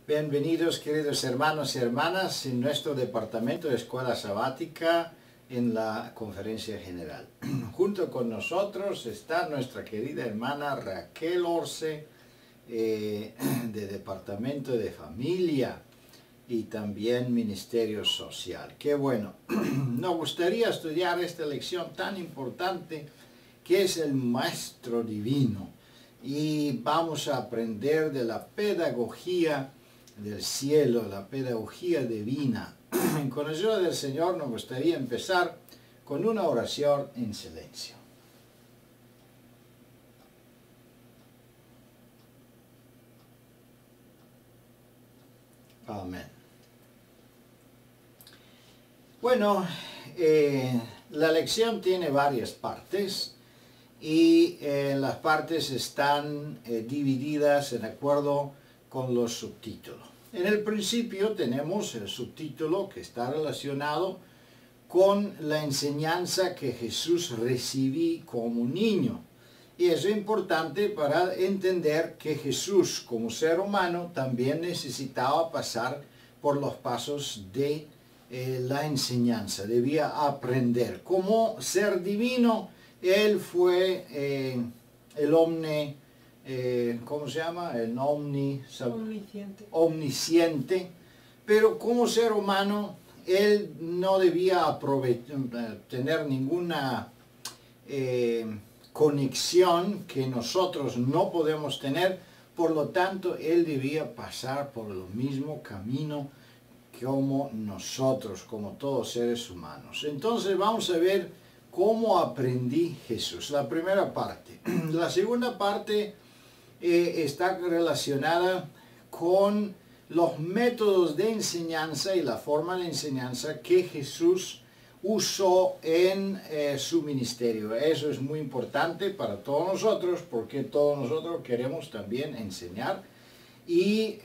Bienvenidos, queridos hermanos y hermanas, en nuestro departamento de Escuela Sabática en la Conferencia General. Junto con nosotros está nuestra querida hermana Raquel Orce, de Departamento de Familia y también Ministerio Social. Qué bueno. Nos gustaría estudiar esta lección tan importante que es el Maestro Divino. Y vamos a aprender de la pedagogía del cielo, la pedagogía divina. Con ayuda del Señor nos gustaría empezar con una oración en silencio. Amén. Bueno, la lección tiene varias partes y las partes están divididas en acuerdo con los subtítulos. En el principio tenemos el subtítulo que está relacionado con la enseñanza que Jesús recibió como niño. Y eso es importante para entender que Jesús como ser humano también necesitaba pasar por los pasos de la enseñanza, debía aprender. Como ser divino, Él fue el ¿cómo se llama? El omnisciente. Pero como ser humano, Él no debía tener ninguna conexión que nosotros no podemos tener. Por lo tanto, Él debía pasar por el mismo camino como nosotros, como todos seres humanos. Entonces vamos a ver cómo aprendí Jesús. La primera parte. La segunda parte está relacionada con los métodos de enseñanza y la forma de enseñanza que Jesús usó en su ministerio. Eso es muy importante para todos nosotros, porque todos nosotros queremos también enseñar y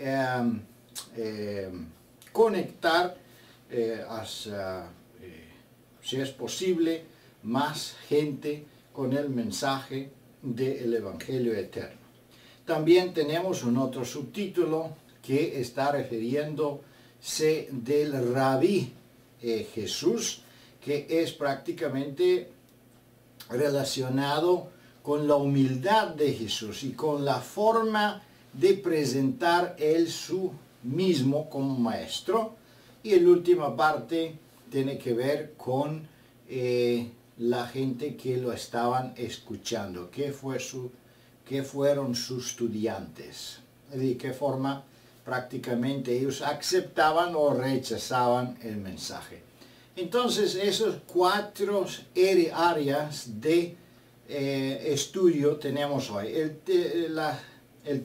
conectar si es posible, más gente con el mensaje del Evangelio eterno. También tenemos un otro subtítulo que está refiriéndose del Rabí Jesús, que es prácticamente relacionado con la humildad de Jesús y con la forma de presentar Él su mismo como maestro. Y la última parte tiene que ver con la gente que lo estaban escuchando, qué fueron sus estudiantes, de qué forma prácticamente ellos aceptaban o rechazaban el mensaje. Entonces, esas cuatro áreas de estudio tenemos hoy. El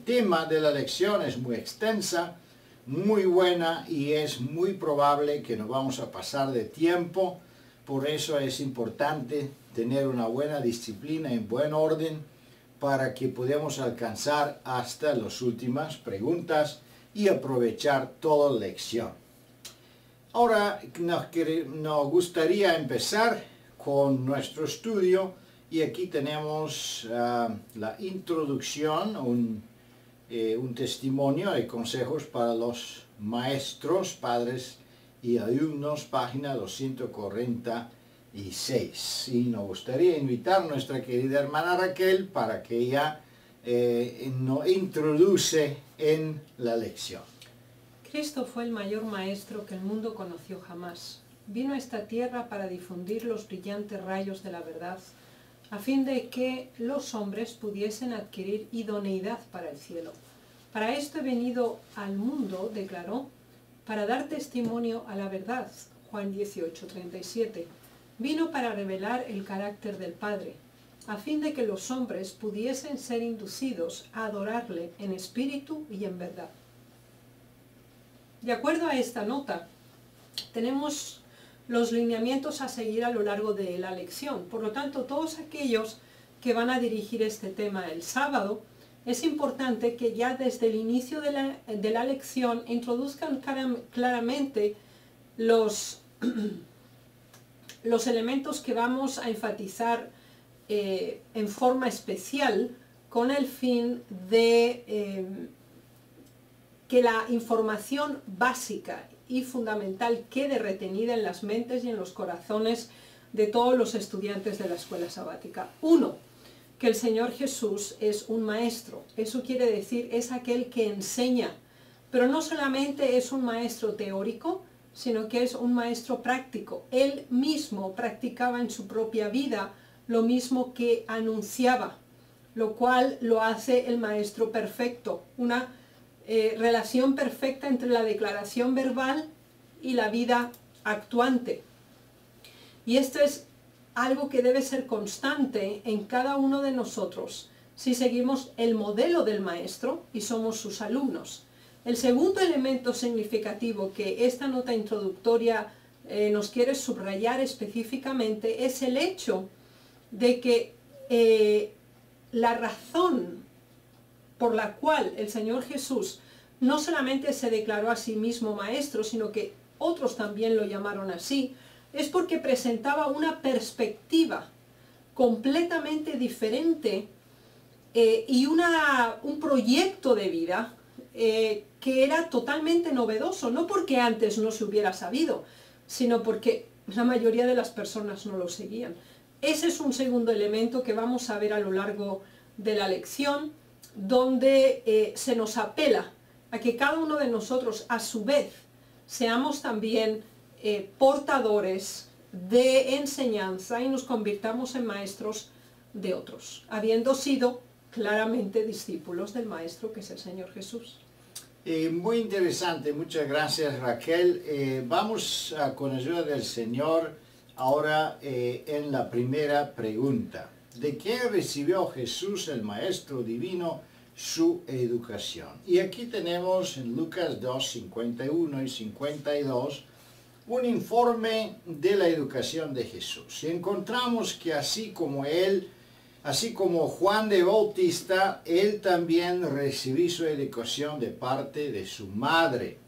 tema de la lección es muy extensa, muy buena, y es muy probable que nos vamos a pasar de tiempo. Por eso es importante tener una buena disciplina en buen orden para que podamos alcanzar hasta las últimas preguntas y aprovechar toda la lección. Ahora nos gustaría empezar con nuestro estudio, y aquí tenemos la introducción, un testimonio y consejos para los maestros, padres y alumnos, página 246. Y nos gustaría invitar a nuestra querida hermana Raquel para que ella nos introduce en la lección. Cristo fue el mayor maestro que el mundo conoció jamás. Vino a esta tierra para difundir los brillantes rayos de la verdad, a fin de que los hombres pudiesen adquirir idoneidad para el cielo. Para esto he venido al mundo, declaró, para dar testimonio a la verdad. Juan 18:37. Vino para revelar el carácter del Padre, a fin de que los hombres pudiesen ser inducidos a adorarle en espíritu y en verdad. De acuerdo a esta nota, tenemos los lineamientos a seguir a lo largo de la lección. Por lo tanto, todos aquellos que van a dirigir este tema el sábado, es importante que ya desde el inicio de la lección introduzcan claramente los elementos que vamos a enfatizar en forma especial, con el fin de que la información básica y fundamental quede retenida en las mentes y en los corazones de todos los estudiantes de la escuela sabática. Uno, que el Señor Jesús es un maestro. Eso quiere decir, es aquel que enseña, pero no solamente es un maestro teórico, sino que es un maestro práctico. Él mismo practicaba en su propia vida lo mismo que anunciaba, lo cual lo hace el maestro perfecto. Una relación perfecta entre la declaración verbal y la vida actuante. Y esto es algo que debe ser constante en cada uno de nosotros si seguimos el modelo del maestro y somos sus alumnos. El segundo elemento significativo que esta nota introductoria nos quiere subrayar específicamente es el hecho de que la razón por la cual el Señor Jesús no solamente se declaró a sí mismo maestro, sino que otros también lo llamaron así, es porque presentaba una perspectiva completamente diferente y un proyecto de vida que era totalmente novedoso, no porque antes no se hubiera sabido, sino porque la mayoría de las personas no lo seguían. Ese es un segundo elemento que vamos a ver a lo largo de la lección, donde se nos apela a que cada uno de nosotros, a su vez, seamos también portadores de enseñanza y nos convirtamos en maestros de otros, habiendo sido claramente discípulos del Maestro que es el Señor Jesús. Muy interesante, muchas gracias Raquel. Vamos con ayuda del Señor ahora en la primera pregunta. ¿De qué recibió Jesús el Maestro Divino su educación? Y aquí tenemos en Lucas 2, 51 y 52 un informe de la educación de Jesús. Y encontramos que así como Juan de Bautista, él también recibió su educación de parte de su madre.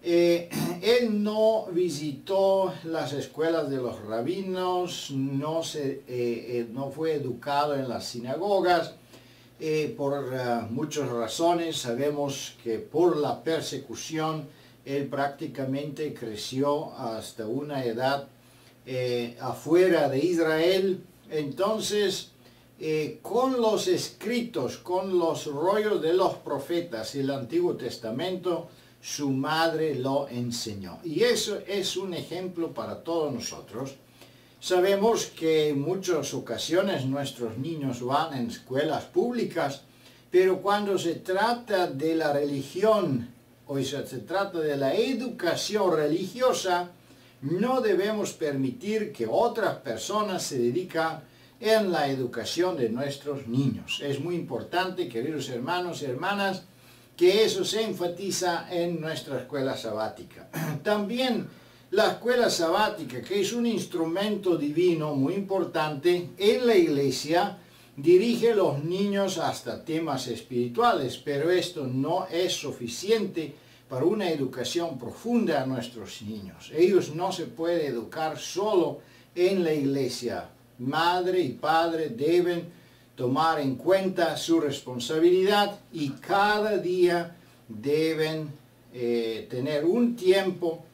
Él no visitó las escuelas de los rabinos, no fue educado en las sinagogas, por muchas razones. Sabemos que por la persecución él prácticamente creció hasta una edad afuera de Israel. Entonces, con los escritos, con los rollos de los profetas y el Antiguo Testamento, su madre lo enseñó. Y eso es un ejemplo para todos nosotros. Sabemos que en muchas ocasiones nuestros niños van en escuelas públicas, pero cuando se trata de la religión o se trata de la educación religiosa, no debemos permitir que otras personas se dediquen en la educación de nuestros niños. Es muy importante, queridos hermanos y hermanas, que eso se enfatiza en nuestra escuela sabática. También la escuela sabática, que es un instrumento divino muy importante en la iglesia, dirige a los niños hasta temas espirituales, pero esto no es suficiente para una educación profunda a nuestros niños. Ellos no se pueden educar solo en la iglesia. Madre y padre deben tomar en cuenta su responsabilidad y cada día deben tener un tiempo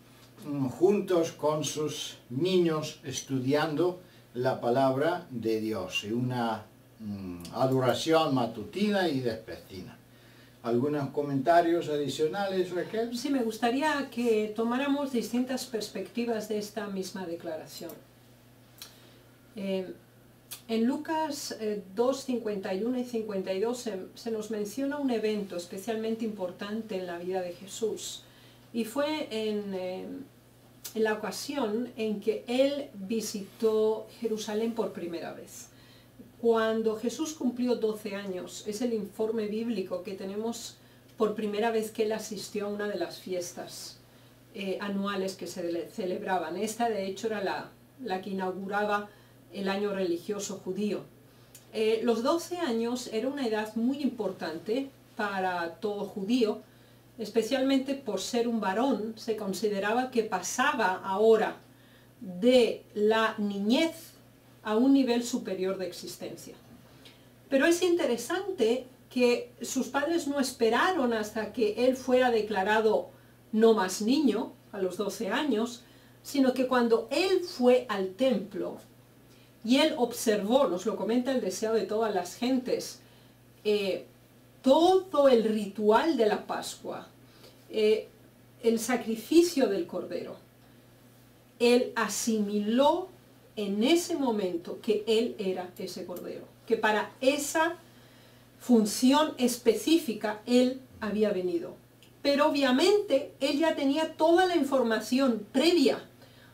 juntos con sus niños estudiando la palabra de Dios, una adoración matutina y vespertina. ¿Algunos comentarios adicionales, Raquel? Sí, me gustaría que tomáramos distintas perspectivas de esta misma declaración. En Lucas 2, 51 y 52 se nos menciona un evento especialmente importante en la vida de Jesús. Y fue en la ocasión en que él visitó Jerusalén por primera vez. Cuando Jesús cumplió 12 años, es el informe bíblico que tenemos por primera vez que él asistió a una de las fiestas anuales que se celebraban. Esta de hecho era la que inauguraba el año religioso judío. Los 12 años era una edad muy importante para todo judío, especialmente por ser un varón. Se consideraba que pasaba ahora de la niñez a un nivel superior de existencia. Pero es interesante que sus padres no esperaron hasta que él fuera declarado no más niño, a los 12 años, sino que cuando él fue al templo y él observó, nos lo comenta el deseo de todas las gentes, todo el ritual de la Pascua, el sacrificio del Cordero, él asimiló en ese momento que él era ese Cordero, que para esa función específica él había venido. Pero obviamente él ya tenía toda la información previa.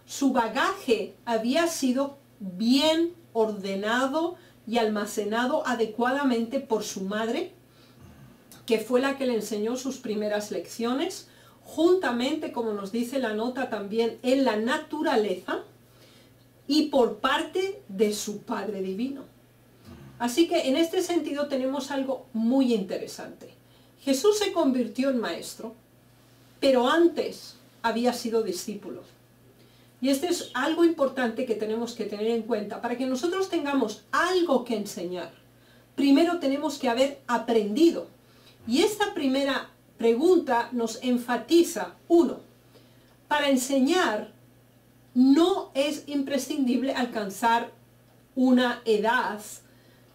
Su bagaje había sido bien ordenado y almacenado adecuadamente por su madre, que fue la que le enseñó sus primeras lecciones, juntamente, como nos dice la nota también, en la naturaleza y por parte de su Padre Divino. Así que en este sentido tenemos algo muy interesante. Jesús se convirtió en maestro, pero antes había sido discípulo. Y este es algo importante que tenemos que tener en cuenta. Para que nosotros tengamos algo que enseñar, primero tenemos que haber aprendido. Y esta primera pregunta nos enfatiza, uno, para enseñar no es imprescindible alcanzar una edad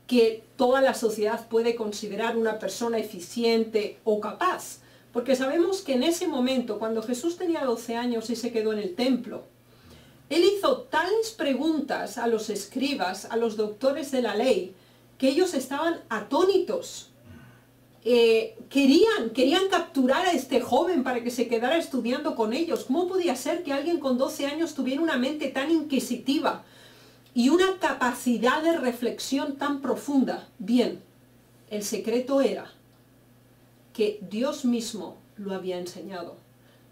que toda la sociedad puede considerar una persona eficiente o capaz. Porque sabemos que en ese momento, cuando Jesús tenía 12 años y se quedó en el templo, él hizo tales preguntas a los escribas, a los doctores de la ley, que ellos estaban atónitos. Querían capturar a este joven para que se quedara estudiando con ellos. ¿Cómo podía ser que alguien con 12 años tuviera una mente tan inquisitiva y una capacidad de reflexión tan profunda? Bien, el secreto era que Dios mismo lo había enseñado,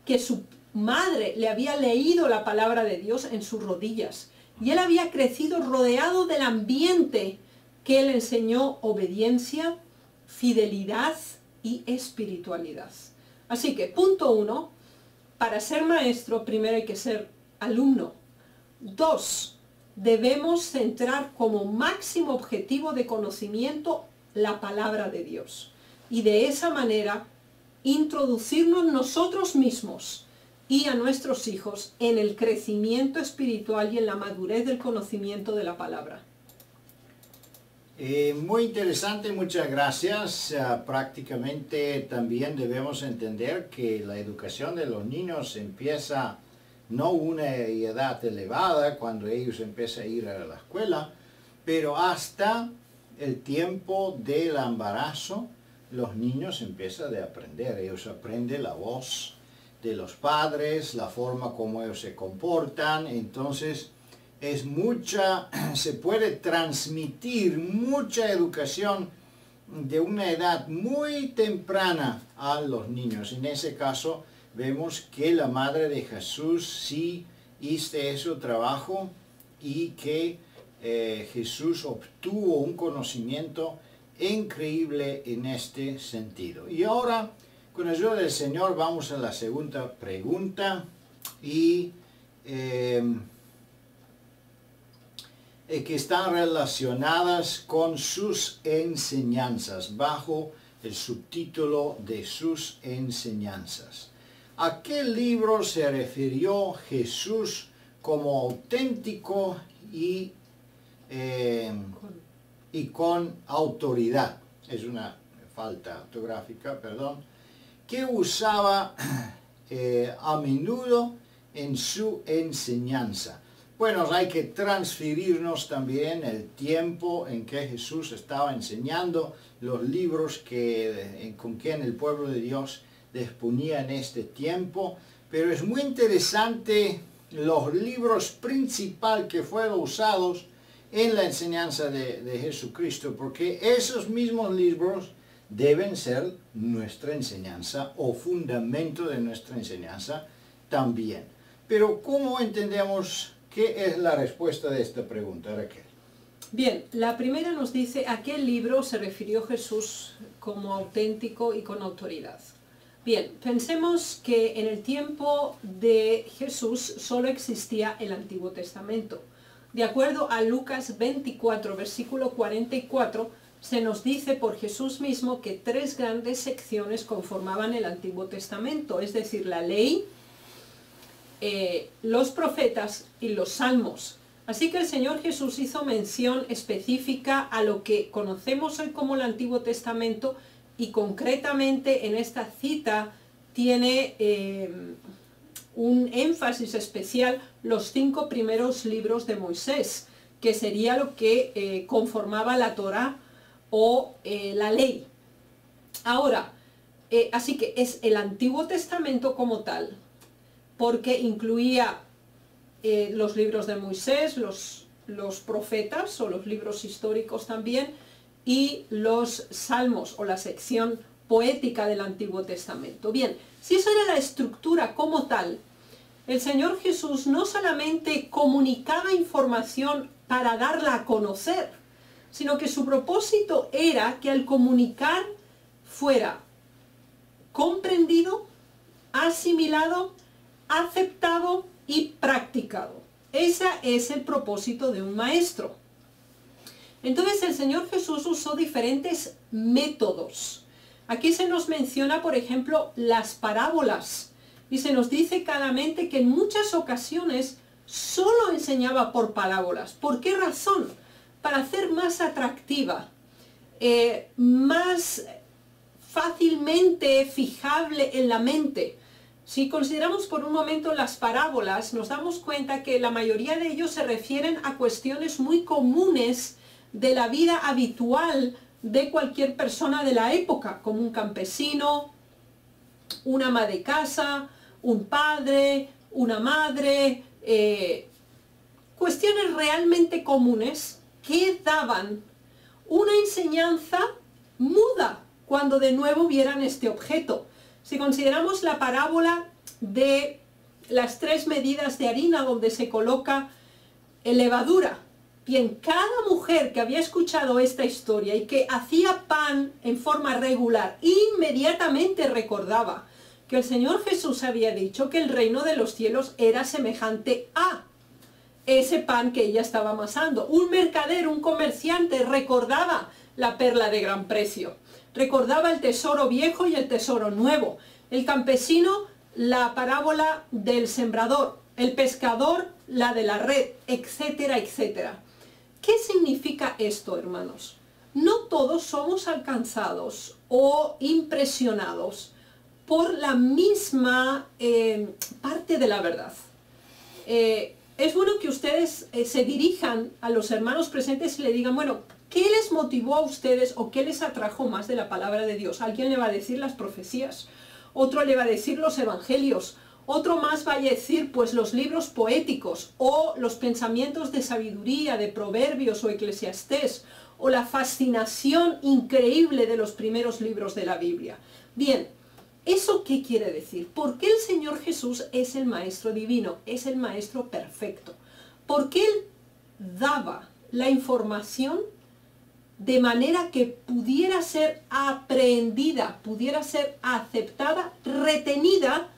que su madre le había leído la palabra de Dios en sus rodillas, y él había crecido rodeado del ambiente que le enseñó obediencia, fidelidad y espiritualidad. Así que, punto 1, para ser maestro primero hay que ser alumno. 2, debemos centrar como máximo objetivo de conocimiento la palabra de Dios. Y de esa manera introducirnos nosotros mismos y a nuestros hijos en el crecimiento espiritual y en la madurez del conocimiento de la palabra. Muy interesante, muchas gracias. Prácticamente también debemos entender que la educación de los niños empieza no una edad elevada, cuando ellos empiezan a ir a la escuela, pero hasta el tiempo del embarazo, los niños empiezan a aprender. Ellos aprenden la voz de los padres, la forma como ellos se comportan. Entonces se puede transmitir mucha educación de una edad muy temprana a los niños. En ese caso vemos que la madre de Jesús sí hizo ese trabajo y que Jesús obtuvo un conocimiento increíble en este sentido. Y ahora, con la ayuda del Señor, vamos a la segunda pregunta y que están relacionadas con sus enseñanzas, bajo el subtítulo de sus enseñanzas. ¿A qué libro se refirió Jesús como auténtico y con autoridad? Es una falta ortográfica, perdón. Que usaba a menudo en su enseñanza. Bueno, hay que transferirnos también el tiempo en que Jesús estaba enseñando, los libros con quien el pueblo de Dios disponía en este tiempo. Pero es muy interesante los libros principales que fueron usados en la enseñanza de Jesucristo, porque esos mismos libros deben ser nuestra enseñanza o fundamento de nuestra enseñanza también. Pero ¿cómo entendemos qué es la respuesta de esta pregunta, Raquel? Bien, la primera nos dice a qué libro se refirió Jesús como auténtico y con autoridad. Bien, pensemos que en el tiempo de Jesús solo existía el Antiguo Testamento. De acuerdo a Lucas 24, versículo 44, se nos dice por Jesús mismo que tres grandes secciones conformaban el Antiguo Testamento, es decir, la ley, los profetas y los salmos. Así que el Señor Jesús hizo mención específica a lo que conocemos hoy como el Antiguo Testamento, y concretamente en esta cita tiene un énfasis especial los 5 primeros libros de Moisés, que sería lo que conformaba la Torá o la ley. Ahora, así que es el Antiguo Testamento como tal, porque incluía los libros de Moisés, los profetas o los libros históricos también, y los salmos o la sección poética del Antiguo Testamento. Bien, si esa era la estructura como tal, el Señor Jesús no solamente comunicaba información para darla a conocer, sino que su propósito era que al comunicar fuera comprendido, asimilado, aceptado y practicado. Ese es el propósito de un maestro. Entonces el Señor Jesús usó diferentes métodos. Aquí se nos menciona, por ejemplo, las parábolas. Y se nos dice claramente que en muchas ocasiones solo enseñaba por parábolas. ¿Por qué razón? Para hacer más atractiva, más fácilmente fijable en la mente. Si consideramos por un momento las parábolas, nos damos cuenta que la mayoría de ellos se refieren a cuestiones muy comunes de la vida habitual de cualquier persona de la época, como un campesino, una ama de casa, un padre, una madre, cuestiones realmente comunes que daban una enseñanza muda cuando de nuevo vieran este objeto. Si consideramos la parábola de las 3 medidas de harina donde se coloca levadura, bien, cada mujer que había escuchado esta historia y que hacía pan en forma regular, inmediatamente recordaba que el Señor Jesús había dicho que el reino de los cielos era semejante a ese pan que ella estaba amasando. Un mercader, un comerciante, recordaba la perla de gran precio, recordaba el tesoro viejo y el tesoro nuevo. El campesino, la parábola del sembrador, el pescador, la de la red, etcétera, etcétera. ¿Qué significa esto, hermanos? No todos somos alcanzados o impresionados por la misma parte de la verdad. Es bueno que ustedes se dirijan a los hermanos presentes y le digan, bueno, ¿qué les motivó a ustedes o qué les atrajo más de la palabra de Dios? Alguien le va a decir las profecías, otro le va a decir los evangelios, otro más va a decir pues los libros poéticos o los pensamientos de sabiduría, de Proverbios o Eclesiastés, o la fascinación increíble de los primeros libros de la Biblia. Bien, ¿eso qué quiere decir? ¿Por qué el Señor Jesús es el Maestro Divino? Es el Maestro perfecto. Porque Él daba la información de manera que pudiera ser aprendida, pudiera ser aceptada, retenida,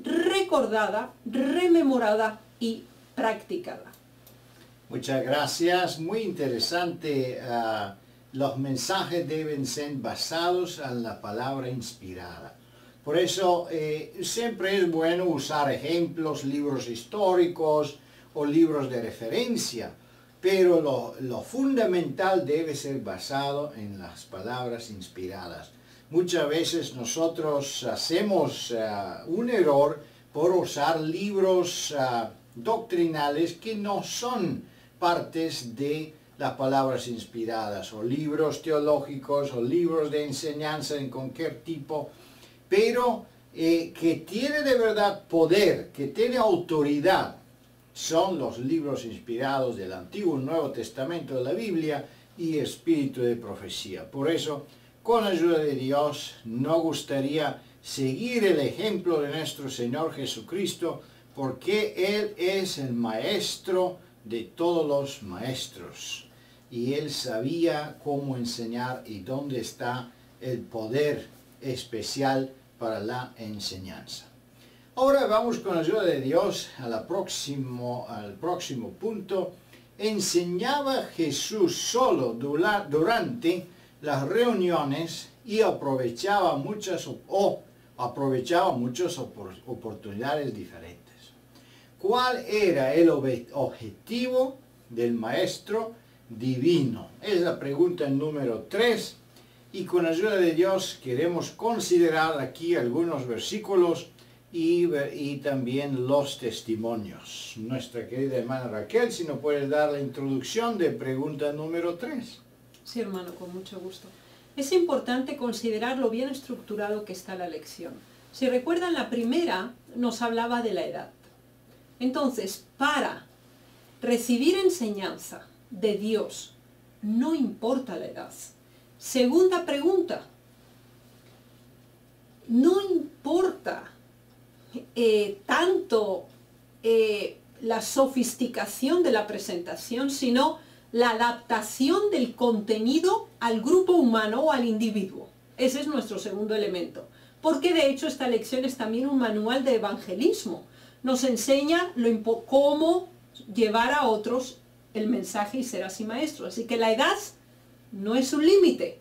recordada, rememorada y practicada. Muchas gracias, muy interesante. Los mensajes deben ser basados en la palabra inspirada. Por eso siempre es bueno usar ejemplos, libros históricos o libros de referencia, pero lo fundamental debe ser basado en las palabras inspiradas. Muchas veces nosotros hacemos un error por usar libros doctrinales que no son partes de las palabras inspiradas, o libros teológicos, o libros de enseñanza en cualquier tipo, pero que tiene de verdad poder, que tiene autoridad, son los libros inspirados del Antiguo y Nuevo Testamento de la Biblia y espíritu de profecía. Por eso, con ayuda de Dios, nos gustaría seguir el ejemplo de nuestro Señor Jesucristo, porque Él es el Maestro de todos los maestros. Y Él sabía cómo enseñar y dónde está el poder especial para la enseñanza. Ahora vamos con la ayuda de Dios al próximo punto. ¿Enseñaba Jesús solo durante las reuniones y aprovechaba muchas oportunidades diferentes. ¿Cuál era el objetivo del maestro divino? Es la pregunta número 3, y con ayuda de Dios queremos considerar aquí algunos versículos y también los testimonios. Nuestra querida hermana Raquel, si nos puedes dar la introducción de pregunta número 3. Sí, hermano, con mucho gusto. Es importante considerar lo bien estructurado que está la lección. Si recuerdan, la primera nos hablaba de la edad. Entonces, para recibir enseñanza de Dios, no importa la edad. Segunda pregunta, no importa tanto la sofisticación de la presentación, sino la adaptación del contenido al grupo humano o al individuo. Ese es nuestro segundo elemento. Porque de hecho esta lección es también un manual de evangelismo. Nos enseña cómo llevar a otros el mensaje y ser así maestro. Así que la edad no es un límite.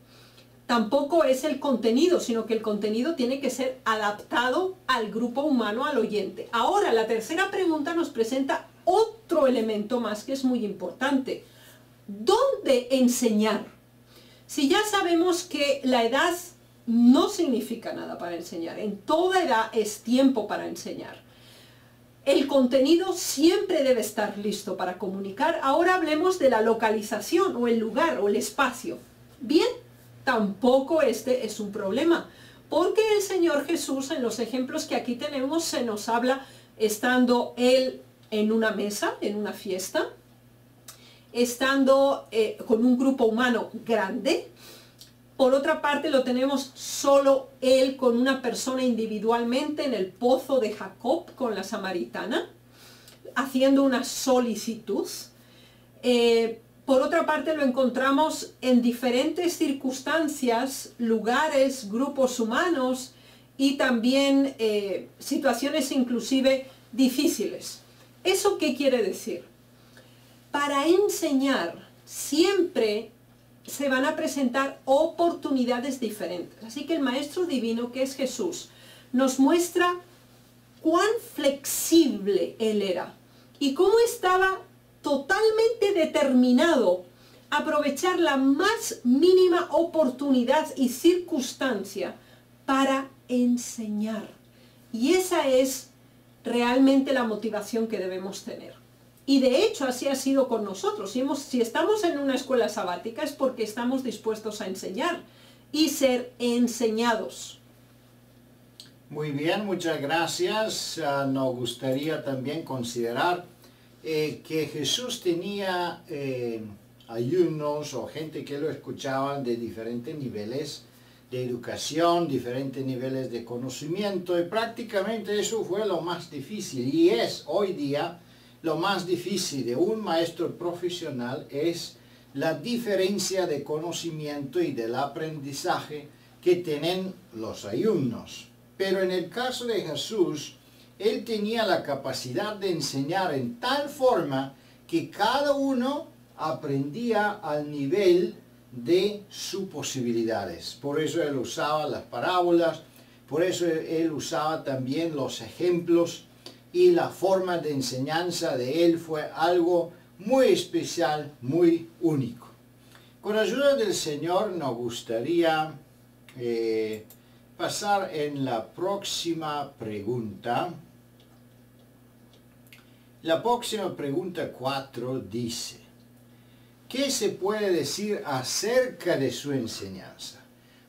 Tampoco es el contenido, sino que el contenido tiene que ser adaptado al grupo humano, al oyente. Ahora, la tercera pregunta nos presenta otro elemento más que es muy importante. ¿Dónde enseñar? Si ya sabemos que la edad no significa nada para enseñar, en toda edad es tiempo para enseñar. El contenido siempre debe estar listo para comunicar. Ahora hablemos de la localización o el lugar o el espacio. Bien, tampoco este es un problema, porque el Señor Jesús, en los ejemplos que aquí tenemos, se nos habla estando Él en una mesa, en una fiesta, estando con un grupo humano grande. Por otra parte lo tenemos solo Él con una persona individualmente en el pozo de Jacob con la samaritana, haciendo una solicitud. Por otra parte lo encontramos en diferentes circunstancias, lugares, grupos humanos y también situaciones inclusive difíciles. ¿Eso qué quiere decir? Para enseñar siempre se van a presentar oportunidades diferentes. Así que el Maestro Divino, que es Jesús, nos muestra cuán flexible Él era y cómo estaba totalmente determinado a aprovechar la más mínima oportunidad y circunstancia para enseñar. Y esa es realmente la motivación que debemos tener. Y de hecho así ha sido con nosotros. Si estamos en una escuela sabática es porque estamos dispuestos a enseñar y ser enseñados. Muy bien, muchas gracias. Nos gustaría también considerar que Jesús tenía alumnos o gente que lo escuchaban de diferentes niveles de educación, diferentes niveles de conocimiento, y prácticamente eso fue lo más difícil y es hoy día lo más difícil de un maestro profesional, es la diferencia de conocimiento y del aprendizaje que tienen los alumnos. Pero en el caso de Jesús, Él tenía la capacidad de enseñar en tal forma que cada uno aprendía al nivel de sus posibilidades. Por eso Él usaba las parábolas, por eso Él usaba también los ejemplos, y la forma de enseñanza de Él fue algo muy especial, muy único. Con ayuda del Señor nos gustaría pasar en la próxima pregunta. La próxima pregunta 4 dice: ¿qué se puede decir acerca de su enseñanza?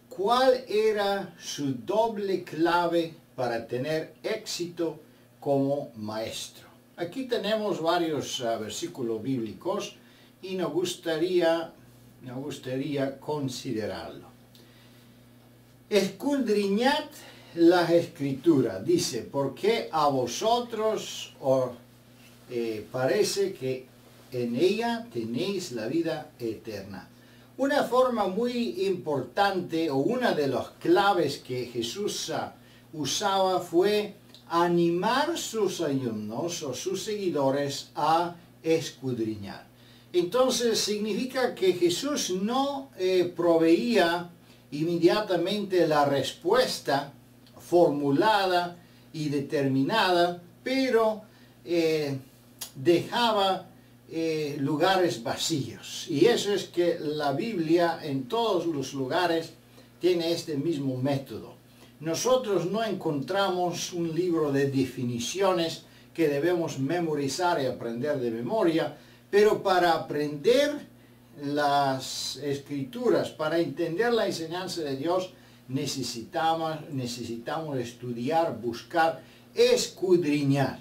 ¿Cuál era su doble clave para tener éxito como maestro? Aquí tenemos varios versículos bíblicos y nos gustaría considerarlo. Escudriñad las Escrituras, dice, porque a vosotros os parece que en ella tenéis la vida eterna. Una forma muy importante o una de las claves que Jesús usaba fue animar a sus alumnos o sus seguidores a escudriñar. Entonces significa que Jesús no proveía inmediatamente la respuesta formulada y determinada, pero dejaba lugares vacíos. Y eso es que la Biblia en todos los lugares tiene este mismo método. Nosotros no encontramos un libro de definiciones que debemos memorizar y aprender de memoria, pero para aprender las escrituras, para entender la enseñanza de Dios, necesitamos estudiar, buscar, escudriñar.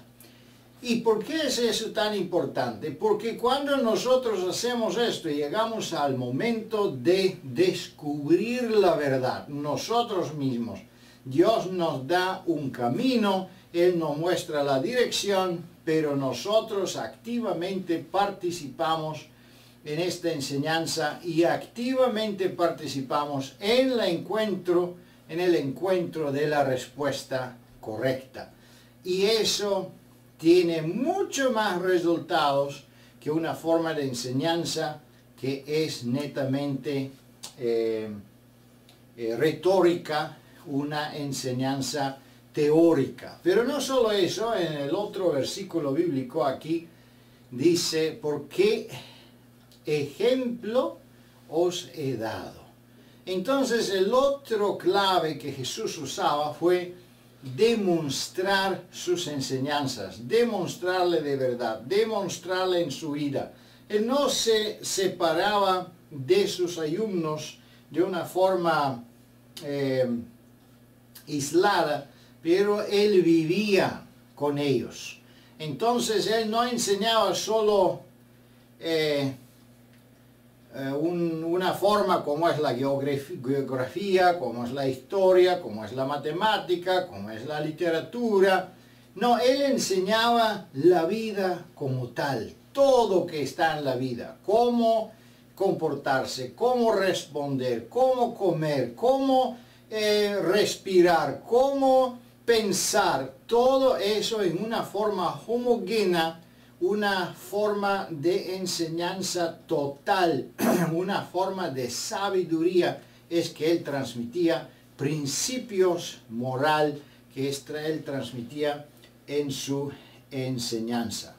¿Y por qué es eso tan importante? Porque cuando nosotros hacemos esto y llegamos al momento de descubrir la verdad, nosotros mismos, Dios nos da un camino, Él nos muestra la dirección, pero nosotros activamente participamos en esta enseñanza y activamente participamos en el encuentro de la respuesta correcta. Y eso tiene mucho más resultados que una forma de enseñanza que es netamente retórica, una enseñanza teórica. Pero no solo eso, en el otro versículo bíblico aquí dice, ¿por qué ejemplo os he dado? Entonces el otro clave que Jesús usaba fue demostrar sus enseñanzas, demostrarle de verdad, demostrarle en su vida. Él no se separaba de sus alumnos de una forma aislada, pero él vivía con ellos. Entonces él no enseñaba solo una forma como es la geografía, como es la historia, como es la matemática, como es la literatura. No, él enseñaba la vida como tal, todo que está en la vida, cómo comportarse, cómo responder, cómo comer, cómo respirar, cómo pensar, todo eso en una forma homogénea, una forma de enseñanza total, una forma de sabiduría, es que él transmitía principios moral que él transmitía en su enseñanza.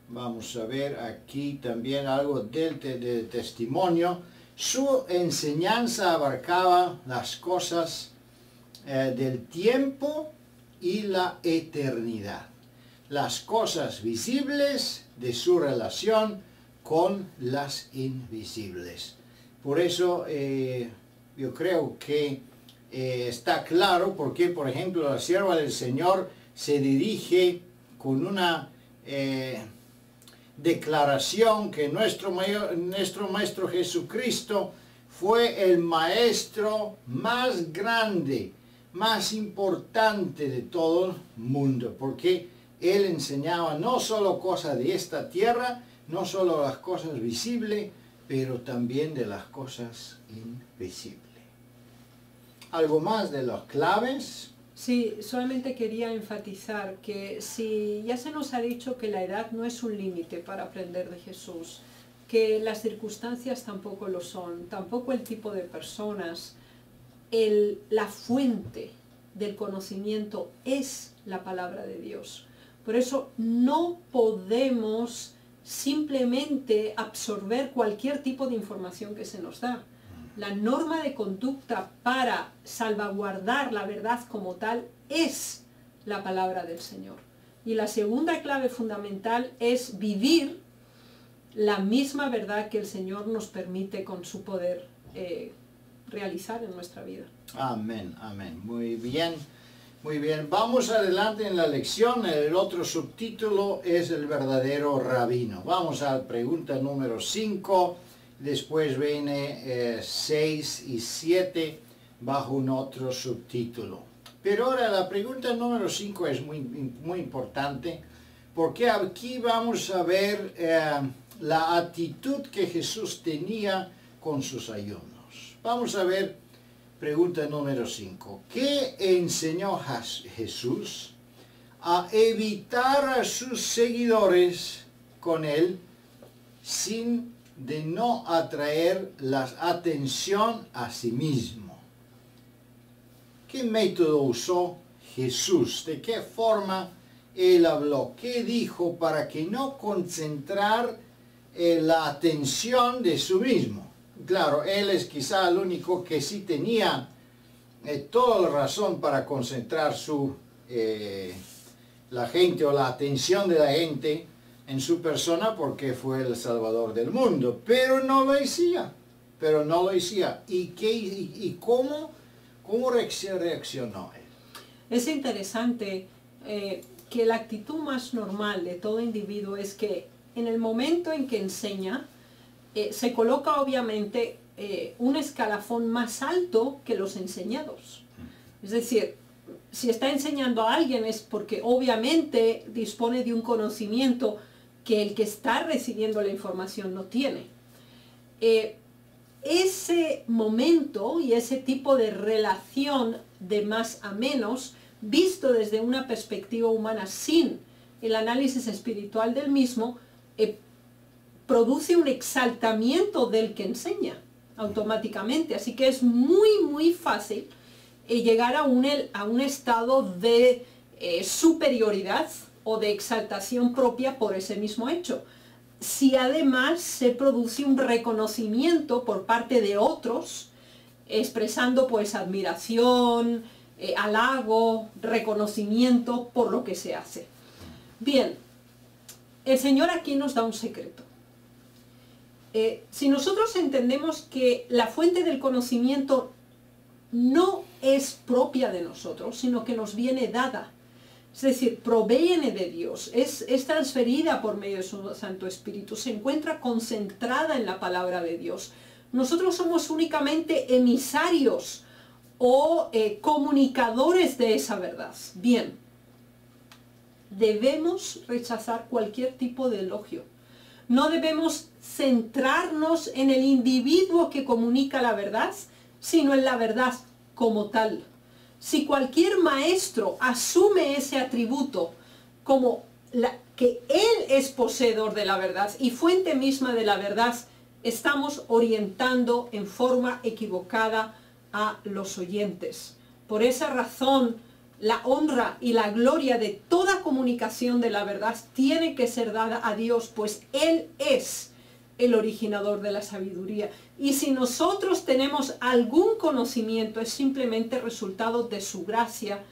Vamos a ver aquí también algo del testimonio. Su enseñanza abarcaba las cosas del tiempo y la eternidad. Las cosas visibles de su relación con las invisibles. Por eso yo creo que está claro por qué, por ejemplo, la sierva del Señor se dirige con una declaración que nuestro Maestro Jesucristo fue el Maestro más grande, más importante de todo el mundo, porque Él enseñaba no solo cosas de esta tierra, no solo las cosas visibles, pero también de las cosas invisibles. ¿Algo más de las claves? Sí, solamente quería enfatizar que si ya se nos ha dicho que la edad no es un límite para aprender de Jesús, que las circunstancias tampoco lo son, tampoco el tipo de personas, la fuente del conocimiento es la palabra de Dios. Por eso no podemos simplemente absorber cualquier tipo de información que se nos da. La norma de conducta para salvaguardar la verdad como tal es la palabra del Señor. Y la segunda clave fundamental es vivir la misma verdad que el Señor nos permite con su poder realizar en nuestra vida. Amén, amén. Muy bien, muy bien. Vamos adelante en la lección. El otro subtítulo es el verdadero rabino. Vamos a la pregunta número 5. Después viene 6 y 7 bajo un otro subtítulo. Pero ahora la pregunta número 5 es muy importante, porque aquí vamos a ver la actitud que Jesús tenía con sus alumnos. Vamos a ver pregunta número 5. ¿Qué enseñó Jesús a evitar a sus seguidores con él sin de no atraer la atención a sí mismo. ¿Qué método usó Jesús? ¿De qué forma él habló? ¿Qué dijo para que no concentrar la atención de sí mismo? Claro, él es quizá el único que sí tenía toda la razón para concentrar la gente o la atención de la gente en su persona, porque fue el Salvador del mundo, pero no lo hacía. ¿Y cómo reaccionó él? Es interesante que la actitud más normal de todo individuo es que en el momento en que enseña, se coloca obviamente un escalafón más alto que los enseñados. Es decir, si está enseñando a alguien es porque obviamente dispone de un conocimiento que el que está recibiendo la información no tiene. Ese momento y ese tipo de relación de más a menos, visto desde una perspectiva humana sin el análisis espiritual del mismo, produce un exaltamiento del que enseña automáticamente. Así que es muy fácil llegar a un estado de superioridad o de exaltación propia por ese mismo hecho. Si además se produce un reconocimiento por parte de otros, expresando pues admiración, halago, reconocimiento por lo que se hace. Bien, el Señor aquí nos da un secreto. Si nosotros entendemos que la fuente del conocimiento no es propia de nosotros, sino que nos viene dada, es decir, proviene de Dios, es transferida por medio de su Santo Espíritu, se encuentra concentrada en la palabra de Dios. Nosotros somos únicamente emisarios o comunicadores de esa verdad. Bien, debemos rechazar cualquier tipo de elogio. No debemos centrarnos en el individuo que comunica la verdad, sino en la verdad como tal. Si cualquier maestro asume ese atributo como que él es poseedor de la verdad y fuente misma de la verdad, estamos orientando en forma equivocada a los oyentes. Por esa razón, la honra y la gloria de toda comunicación de la verdad tiene que ser dada a Dios, pues Él es el originador de la sabiduría. Y si nosotros tenemos algún conocimiento, es simplemente resultado de su gracia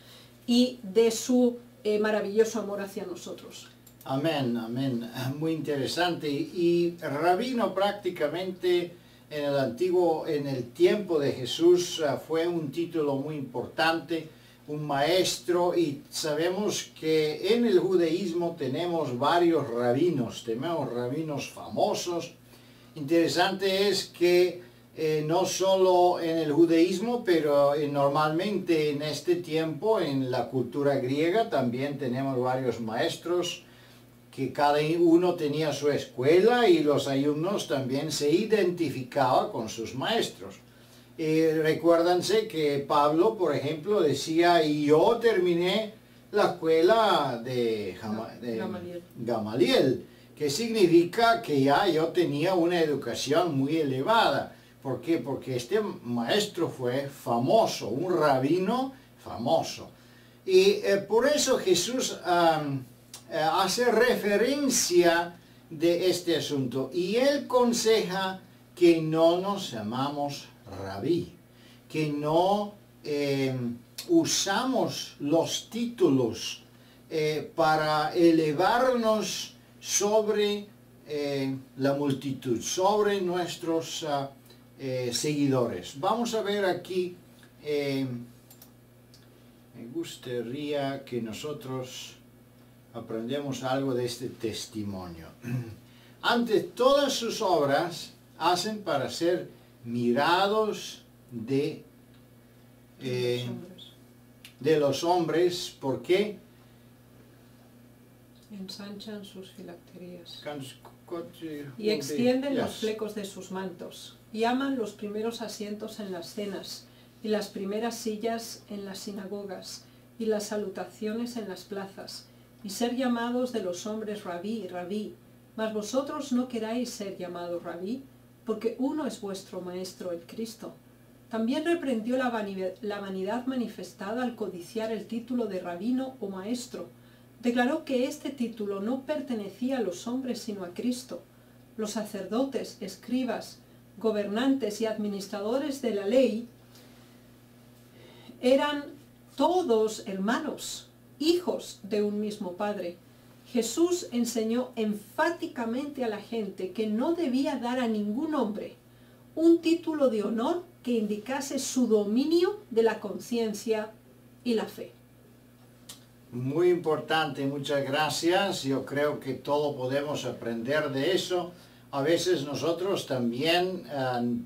y de su maravilloso amor hacia nosotros. Amén, amén. Muy interesante. Y rabino prácticamente en el tiempo de Jesús fue un título muy importante, un maestro, y sabemos que en el judaísmo tenemos varios rabinos famosos. Interesante es que no solo en el judaísmo, pero normalmente en este tiempo en la cultura griega también tenemos varios maestros que cada uno tenía su escuela y los alumnos también se identificaban con sus maestros. Recuérdense que Pablo, por ejemplo, decía, y yo terminé la escuela de Gamaliel, que significa que ya yo tenía una educación muy elevada. ¿Por qué? Porque este maestro fue famoso, un rabino famoso. Y por eso Jesús hace referencia de este asunto. Y él aconseja que no nos llamamos rabí, que no usamos los títulos para elevarnos sobre la multitud, sobre nuestros seguidores. Vamos a ver aquí, me gustaría que nosotros aprendamos algo de este testimonio. Antes, todas sus obras hacen para ser mirados de los hombres. ¿Por qué? Ensanchan sus filacterías y extienden los flecos de sus mantos, y aman los primeros asientos en las cenas, y las primeras sillas en las sinagogas, y las salutaciones en las plazas, y ser llamados de los hombres rabí, rabí, Mas vosotros no queráis ser llamados rabí, porque uno es vuestro Maestro, el Cristo. También reprendió la vanidad manifestada al codiciar el título de rabino o maestro. Declaró que este título no pertenecía a los hombres sino a Cristo. Los sacerdotes, escribas, gobernantes y administradores de la ley eran todos hermanos, hijos de un mismo Padre. Jesús enseñó enfáticamente a la gente que no debía dar a ningún hombre un título de honor que indicase su dominio de la conciencia y la fe. Muy importante, muchas gracias. Yo creo que todos podemos aprender de eso. A veces nosotros también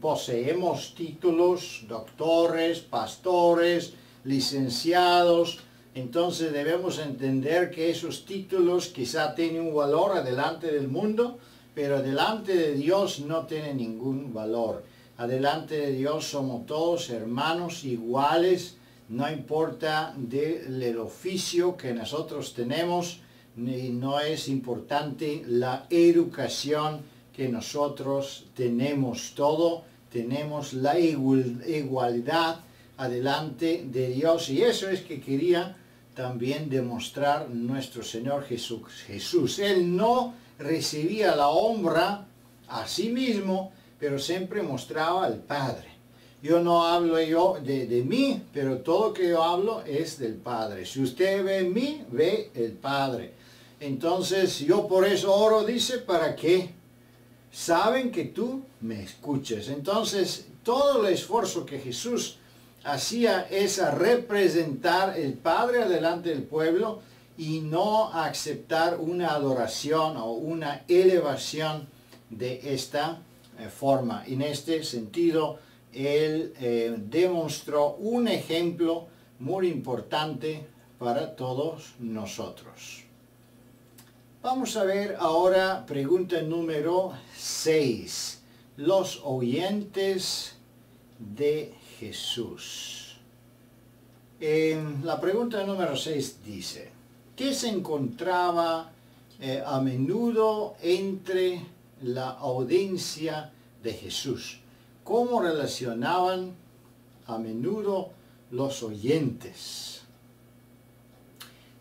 poseemos títulos, doctores, pastores, licenciados. Entonces debemos entender que esos títulos quizá tienen un valor adelante del mundo, pero delante de Dios no tienen ningún valor. Adelante de Dios somos todos hermanos iguales, no importa del oficio que nosotros tenemos, ni no es importante la educación que nosotros tenemos. Todo tenemos la igualdad adelante de Dios, y eso es que quería también demostrar nuestro Señor Jesús. Él no recibía la honra a sí mismo, pero siempre mostraba al Padre. Yo no hablo de mí, pero todo que yo hablo es del Padre. Si usted ve en mí, ve el Padre. Entonces yo por eso oro, dice, para que saben que tú me escuches. Entonces todo el esfuerzo que Jesús hacía es a representar el Padre delante del pueblo y no aceptar una adoración o una elevación de esta forma. En este sentido, él demostró un ejemplo muy importante para todos nosotros. Vamos a ver ahora pregunta número 6. Los oyentes de Jesús. La pregunta número 6 dice: ¿qué se encontraba a menudo entre la audiencia de Jesús? ¿Cómo relacionaban a menudo los oyentes?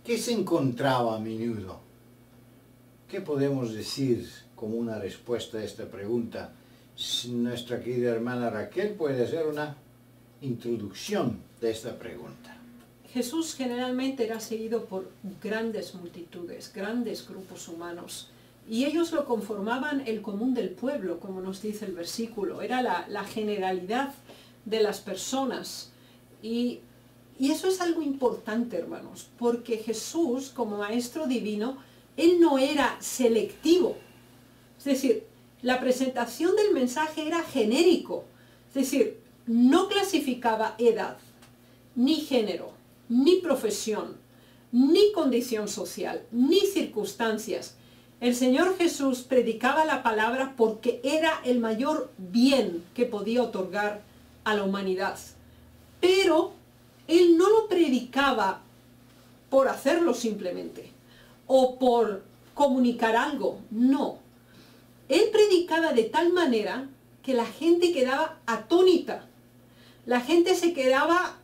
¿Qué se encontraba a menudo? ¿Qué podemos decir como una respuesta a esta pregunta? Nuestra querida hermana Raquel puede hacer una introducción de esta pregunta. Jesús generalmente era seguido por grandes multitudes, grandes grupos humanos, y ellos lo conformaban el común del pueblo, como nos dice el versículo. Era la generalidad de las personas, y eso es algo importante, hermanos, porque Jesús, como maestro divino, él no era selectivo. Es decir, la presentación del mensaje era genérico, es decir, no clasificaba edad, ni género, ni profesión, ni condición social, ni circunstancias. El Señor Jesús predicaba la palabra porque era el mayor bien que podía otorgar a la humanidad. Pero Él no lo predicaba por hacerlo simplemente, o por comunicar algo, no. Él predicaba de tal manera que la gente quedaba atónita. La gente se quedaba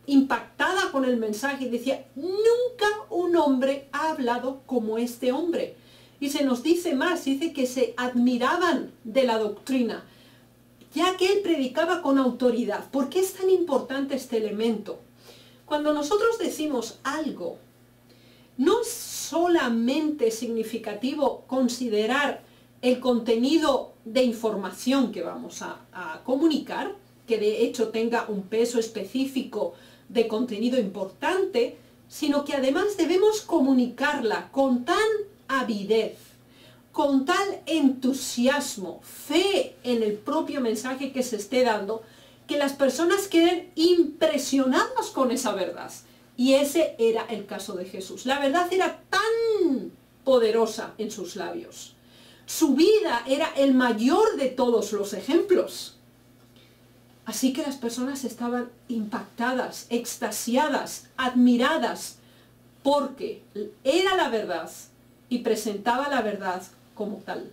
impactada con el mensaje y decía: nunca un hombre ha hablado como este hombre. Y se nos dice más, dice que se admiraban de la doctrina, ya que él predicaba con autoridad. ¿Por qué es tan importante este elemento? Cuando nosotros decimos algo, no es solamente significativo considerar el contenido de información que vamos a comunicar, que de hecho tenga un peso específico de contenido importante, sino que además debemos comunicarla con tan avidez, con tal entusiasmo, fe en el propio mensaje que se esté dando, que las personas queden impresionadas con esa verdad. Y ese era el caso de Jesús. La verdad era tan poderosa en sus labios. Su vida era el mayor de todos los ejemplos. Así que las personas estaban impactadas, extasiadas, admiradas, porque era la verdad y presentaba la verdad como tal.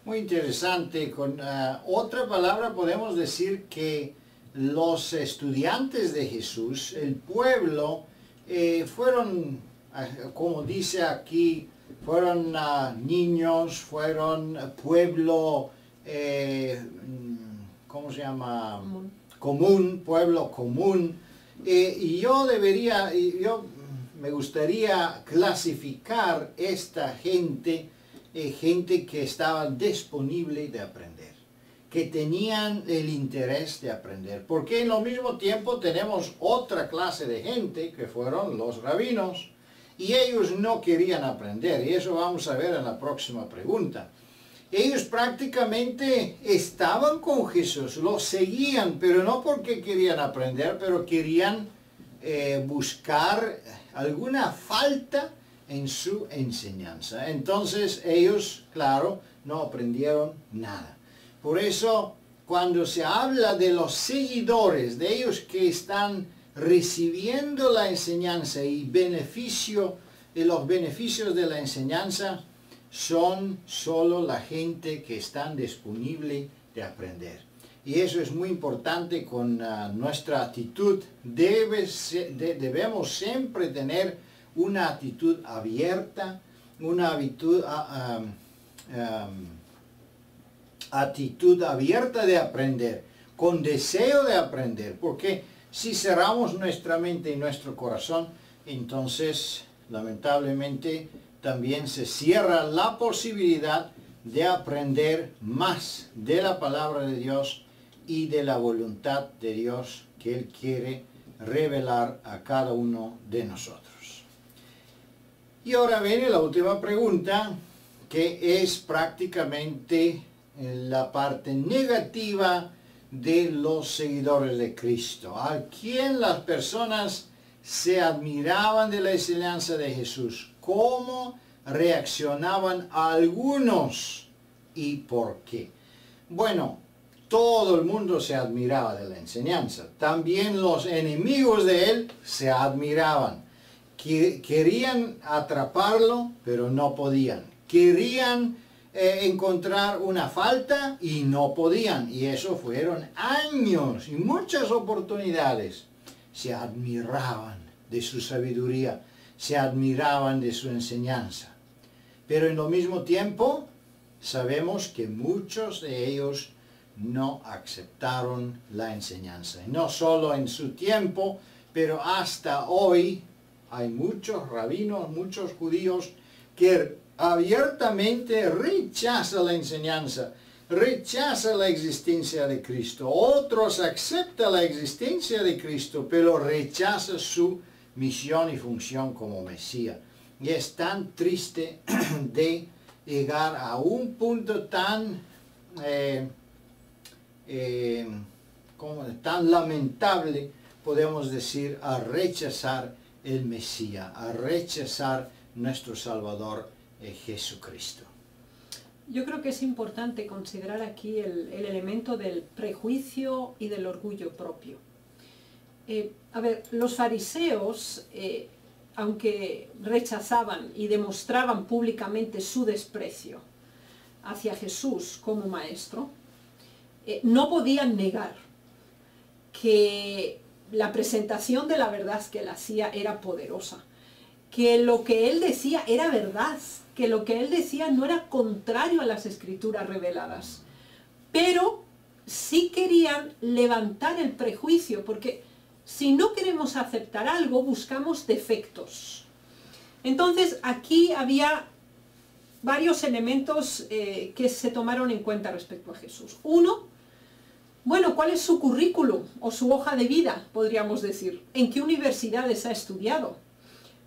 Muy interesante. Con otra palabra podemos decir que los estudiantes de Jesús, el pueblo, fueron, como dice aquí, fueron niños, fueron pueblo, ¿cómo se llama? Común, pueblo común. Y yo me gustaría clasificar esta gente, gente que estaba disponible de aprender, que tenían el interés de aprender, porque en lo mismo tiempo tenemos otra clase de gente que fueron los rabinos, y ellos no querían aprender, y eso vamos a ver en la próxima pregunta. Ellos prácticamente estaban con Jesús, lo seguían, pero no porque querían aprender, pero querían buscar alguna falta en su enseñanza. Entonces ellos, claro, no aprendieron nada. Por eso, cuando se habla de los seguidores, de ellos que están recibiendo la enseñanza y los beneficios de la enseñanza, son solo la gente que están disponible de aprender. Y eso es muy importante con nuestra actitud. Debemos siempre tener una actitud abierta, una actitud abierta de aprender, con deseo de aprender, porque si cerramos nuestra mente y nuestro corazón, entonces lamentablemente también se cierra la posibilidad de aprender más de la palabra de Dios y de la voluntad de Dios que Él quiere revelar a cada uno de nosotros. Y ahora viene la última pregunta, que es prácticamente la parte negativa de los seguidores de Cristo. ¿A quién las personas se admiraban de la enseñanza de Jesús? ¿Cómo reaccionaban algunos y por qué? Bueno, todo el mundo se admiraba de la enseñanza. También los enemigos de él se admiraban. Querían atraparlo, pero no podían. Querían encontrar una falta y no podían. Y eso fueron años y muchas oportunidades. Se admiraban de su sabiduría, se admiraban de su enseñanza. Pero en lo mismo tiempo, sabemos que muchos de ellos no aceptaron la enseñanza. Y no solo en su tiempo, pero hasta hoy hay muchos rabinos, muchos judíos que abiertamente rechazan la enseñanza, rechazan la existencia de Cristo. Otros aceptan la existencia de Cristo, pero rechazan su misión y función como Mesías. Y es tan triste de llegar a un punto tan lamentable, podemos decir, a rechazar el Mesías, a rechazar nuestro Salvador Jesucristo. Yo creo que es importante considerar aquí el elemento del prejuicio y del orgullo propio. Los fariseos, aunque rechazaban y demostraban públicamente su desprecio hacia Jesús como maestro, no podían negar que la presentación de la verdad que él hacía era poderosa, que lo que él decía era verdad, que lo que él decía no era contrario a las escrituras reveladas. Pero sí querían levantar el prejuicio, porque si no queremos aceptar algo, buscamos defectos. Entonces aquí había varios elementos que se tomaron en cuenta respecto a Jesús. Uno, bueno, ¿cuál es su currículum o su hoja de vida, podríamos decir? ¿En qué universidades ha estudiado?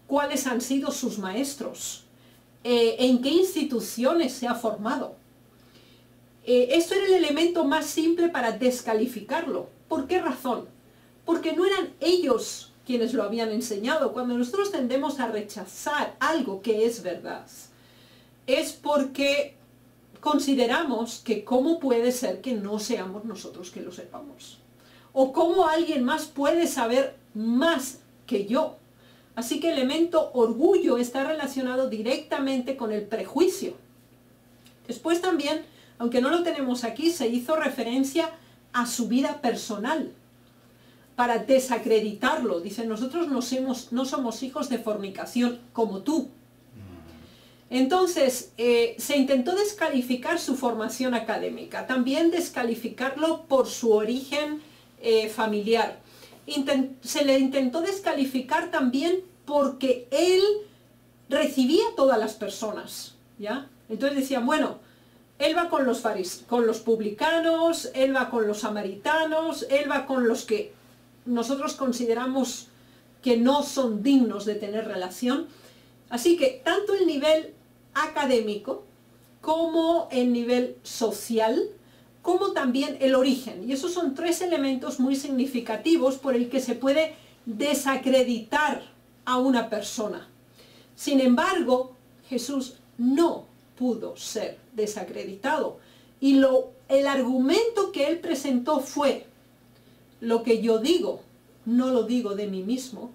¿Cuáles han sido sus maestros? ¿En qué instituciones se ha formado? Esto era el elemento más simple para descalificarlo. ¿Por qué razón? Porque no eran ellos quienes lo habían enseñado. Cuando nosotros tendemos a rechazar algo que es verdad, es porque consideramos que cómo puede ser que no seamos nosotros que lo sepamos. O cómo alguien más puede saber más que yo. Así que el elemento orgullo está relacionado directamente con el prejuicio. Después también, aunque no lo tenemos aquí, se hizo referencia a su vida personal para desacreditarlo. Dice, nosotros no somos hijos de fornicación como tú. Entonces, se intentó descalificar su formación académica, también descalificarlo por su origen familiar. Se le intentó descalificar también porque él recibía a todas las personas, ¿ya? Entonces decían, bueno, él va con los publicanos, él va con los samaritanos, él va con los que nosotros consideramos que no son dignos de tener relación. Así que tanto el nivel académico como el nivel social, como también el origen. Y esos son tres elementos muy significativos por el que se puede desacreditar a una persona. Sin embargo, Jesús no pudo ser desacreditado. Y el argumento que él presentó fue, lo que yo digo, no lo digo de mí mismo,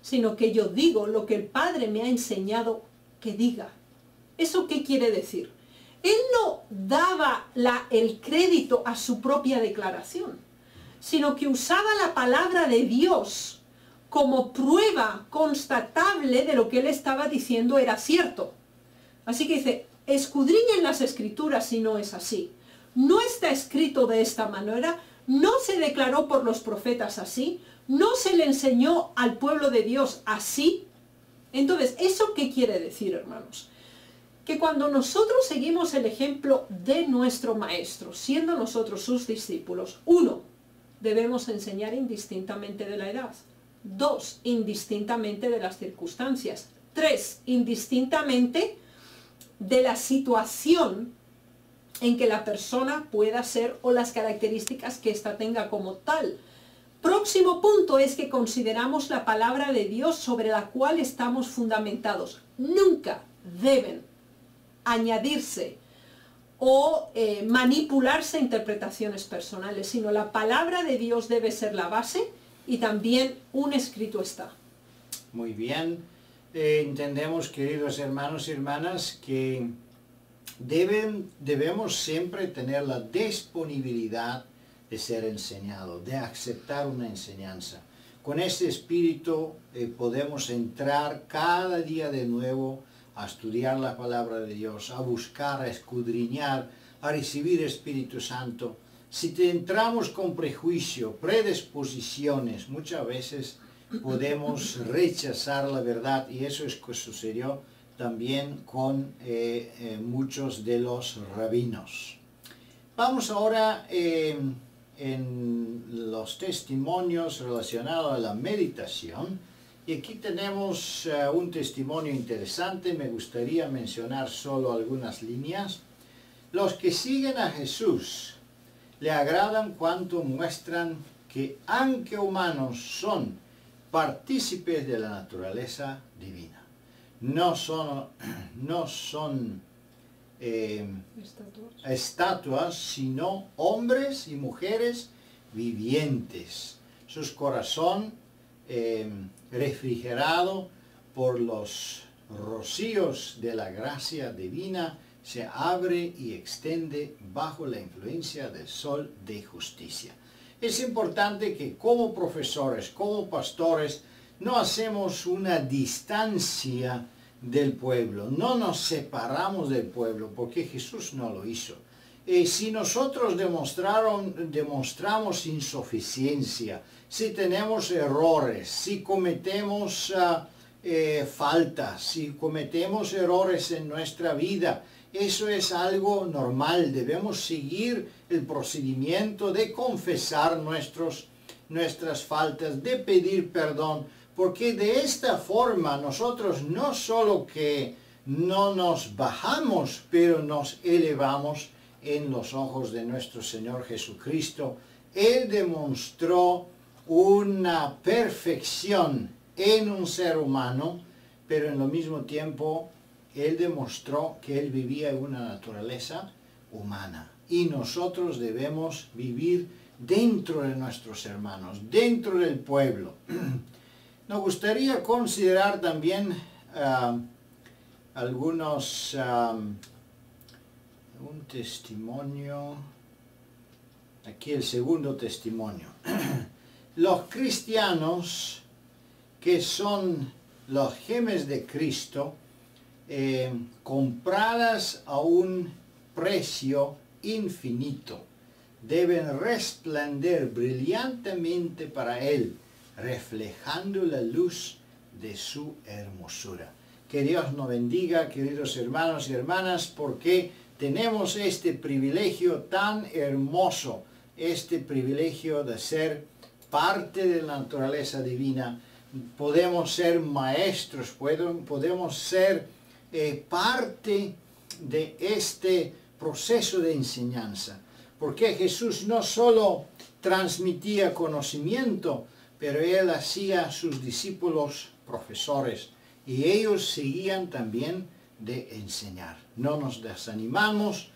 sino que yo digo lo que el Padre me ha enseñado que diga. ¿Eso qué quiere decir? Él no daba el crédito a su propia declaración, sino que usaba la palabra de Dios como prueba constatable de lo que él estaba diciendo era cierto. Así que dice, escudriñen las Escrituras si no es así. No está escrito de esta manera, no se declaró por los profetas así, no se le enseñó al pueblo de Dios así. Entonces, ¿eso qué quiere decir, hermanos? Que cuando nosotros seguimos el ejemplo de nuestro Maestro, siendo nosotros sus discípulos, 1, debemos enseñar indistintamente de la edad. 2, indistintamente de las circunstancias. 3, indistintamente de la situación en que la persona pueda ser o las características que ésta tenga como tal. Próximo punto es que consideramos la palabra de Dios sobre la cual estamos fundamentados. Nunca deben añadirse o manipularse interpretaciones personales, sino la palabra de Dios debe ser la base y también un escrito está. Muy bien. Entendemos, queridos hermanos y hermanas, que debemos siempre tener la disponibilidad de ser enseñado, de aceptar una enseñanza. Con este espíritu podemos entrar cada día de nuevo a estudiar la palabra de Dios, a buscar, a escudriñar, a recibir Espíritu Santo. Si entramos con prejuicio, predisposiciones, muchas veces podemos rechazar la verdad, y eso es lo que sucedió también con muchos de los rabinos. Vamos ahora en los testimonios relacionados a la meditación, y aquí tenemos un testimonio interesante. Me gustaría mencionar solo algunas líneas. Los que siguen a Jesús le agradan cuanto muestran que, aunque humanos, son partícipes de la naturaleza divina. No son estatuas, sino hombres y mujeres vivientes. Sus corazones refrigerado por los rocíos de la gracia divina, se abre y extiende bajo la influencia del sol de justicia. Es importante que como profesores, como pastores, no hacemos una distancia del pueblo, no nos separamos del pueblo, porque Jesús no lo hizo. Si nosotros demostramos insuficiencia, si tenemos errores, si cometemos faltas, si cometemos errores en nuestra vida, eso es algo normal. Debemos seguir el procedimiento de confesar nuestras faltas, de pedir perdón, porque de esta forma nosotros no solo que no nos bajamos, pero nos elevamos en los ojos de nuestro Señor Jesucristo. Él demostró una perfección en un ser humano, pero en lo mismo tiempo Él demostró que Él vivía en una naturaleza humana. Y nosotros debemos vivir dentro de nuestros hermanos, dentro del pueblo. Nos gustaría considerar también testimonio, aquí el segundo testimonio. Los cristianos que son los gemes de Cristo, compradas a un precio infinito, deben resplandecer brillantemente para Él, reflejando la luz de su hermosura. Que Dios nos bendiga, queridos hermanos y hermanas, porque tenemos este privilegio tan hermoso, este privilegio de ser parte de la naturaleza divina. Podemos ser maestros, podemos ser parte de este proceso de enseñanza. Porque Jesús no solo transmitía conocimiento, pero Él hacía a sus discípulos profesores y ellos seguían también de enseñar. No nos desanimamos,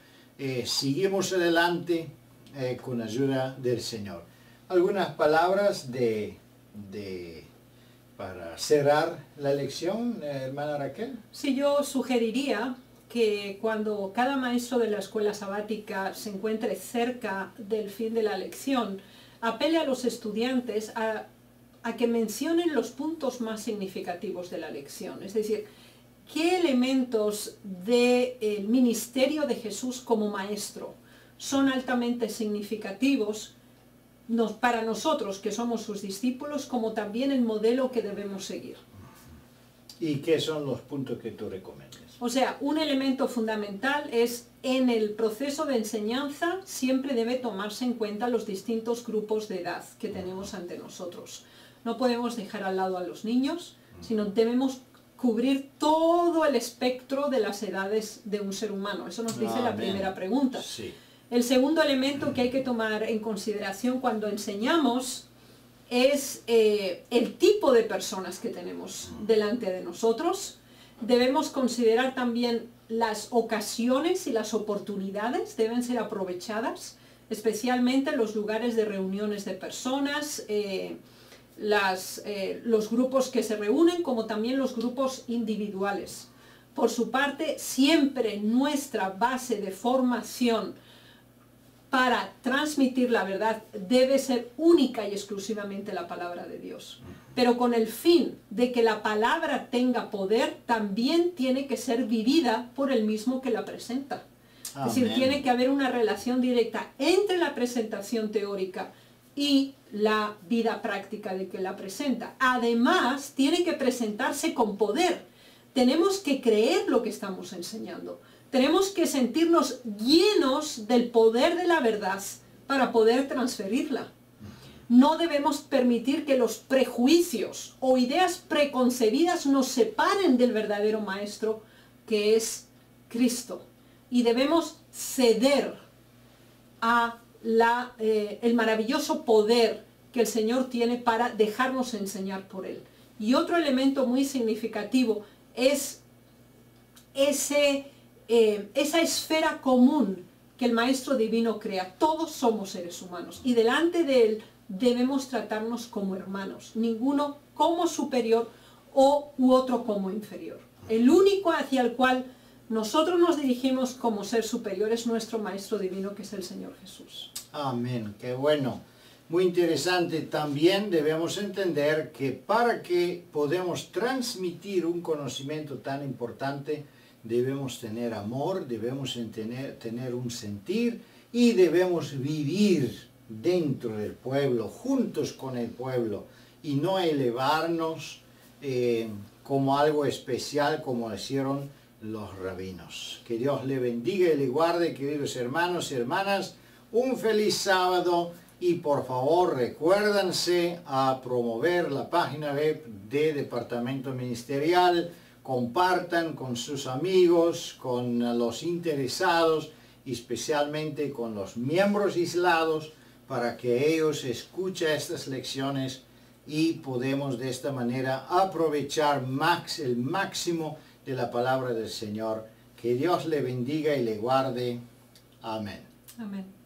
seguimos adelante con ayuda del Señor. Algunas palabras para cerrar la lección, hermana Raquel. Sí, yo sugeriría que cuando cada maestro de la escuela sabática se encuentre cerca del fin de la lección, apele a los estudiantes a que mencionen los puntos más significativos de la lección. Es decir, ¿qué elementos del ministerio de Jesús como maestro son altamente significativos para nosotros que somos sus discípulos, como también el modelo que debemos seguir? ¿Y qué son los puntos que tú recomiendas? O sea, un elemento fundamental es, en el proceso de enseñanza siempre debe tomarse en cuenta los distintos grupos de edad que tenemos ante nosotros. No podemos dejar al lado a los niños, sino debemos cubrir todo el espectro de las edades de un ser humano. Eso nos dice la primera pregunta. Sí. El segundo elemento que hay que tomar en consideración cuando enseñamos es el tipo de personas que tenemos delante de nosotros. Debemos considerar también las ocasiones y las oportunidades, deben ser aprovechadas, especialmente los lugares de reuniones de personas, los grupos que se reúnen, como también los grupos individuales. Por su parte, siempre nuestra base de formación para transmitir la verdad debe ser única y exclusivamente la palabra de Dios. Pero con el fin de que la palabra tenga poder, también tiene que ser vivida por el mismo que la presenta. Amén. Es decir, tiene que haber una relación directa entre la presentación teórica y la vida práctica de que la presenta. Además, tiene que presentarse con poder. Tenemos que creer lo que estamos enseñando. Tenemos que sentirnos llenos del poder de la verdad para poder transferirla. No debemos permitir que los prejuicios o ideas preconcebidas nos separen del verdadero maestro, que es Cristo. Y debemos ceder a el maravilloso poder que el Señor tiene para dejarnos enseñar por Él. Y otro elemento muy significativo es esa esfera común que el Maestro Divino crea. Todos somos seres humanos y delante de Él debemos tratarnos como hermanos, ninguno como superior u otro como inferior. El único hacia el cual nosotros nos dirigimos como ser superior es nuestro Maestro Divino, que es el Señor Jesús. Amén, qué bueno. Muy interesante. También debemos entender que para que podamos transmitir un conocimiento tan importante, debemos tener amor, debemos tener un sentir y debemos vivir dentro del pueblo, juntos con el pueblo, y no elevarnos como algo especial como hicieron los rabinos. Que Dios le bendiga y le guarde, queridos hermanos y hermanas. Un feliz sábado y por favor recuérdense a promover la página web de Departamento Ministerial. Compartan con sus amigos, con los interesados y especialmente con los miembros aislados para que ellos escuchen estas lecciones y podemos de esta manera aprovechar el máximo de la palabra del Señor. Que Dios le bendiga y le guarde. Amén. Amén.